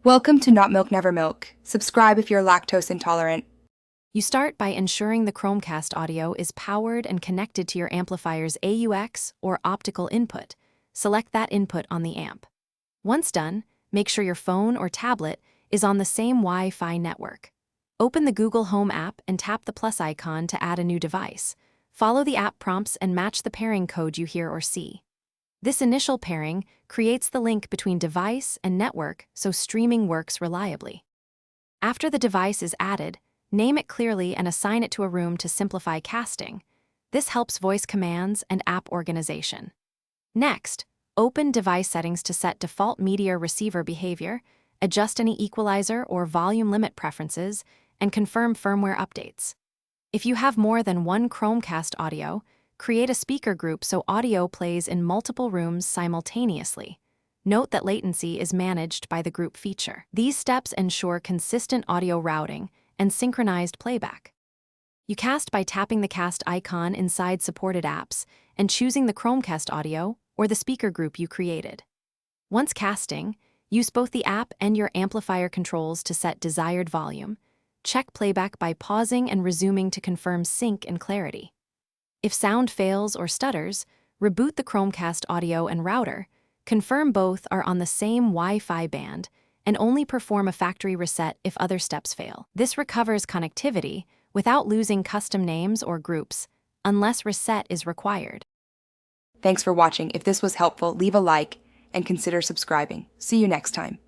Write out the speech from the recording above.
Welcome to Not Milk Never Milk. Subscribe if you're lactose intolerant. You start by ensuring the Chromecast audio is powered and connected to your amplifier's AUX or optical input. Select that input on the amp. Once done, make sure your phone or tablet is on the same Wi-Fi network. Open the Google Home app and tap the plus icon to add a new device. Follow the app prompts and match the pairing code you hear or see. This initial pairing creates the link between device and network so streaming works reliably. After the device is added, name it clearly and assign it to a room to simplify casting. This helps voice commands and app organization. Next, open device settings to set default media receiver behavior, adjust any equalizer or volume limit preferences, and confirm firmware updates. If you have more than one Chromecast audio, create a speaker group so audio plays in multiple rooms simultaneously. Note that latency is managed by the group feature. These steps ensure consistent audio routing and synchronized playback. You cast by tapping the cast icon inside supported apps and choosing the Chromecast audio or the speaker group you created. Once casting, use both the app and your amplifier controls to set desired volume. Check playback by pausing and resuming to confirm sync and clarity. If sound fails or stutters, reboot the Chromecast audio and router, confirm both are on the same Wi-Fi band, and only perform a factory reset if other steps fail. This recovers connectivity without losing custom names or groups, unless reset is required. Thanks for watching. If this was helpful, leave a like and consider subscribing. See you next time.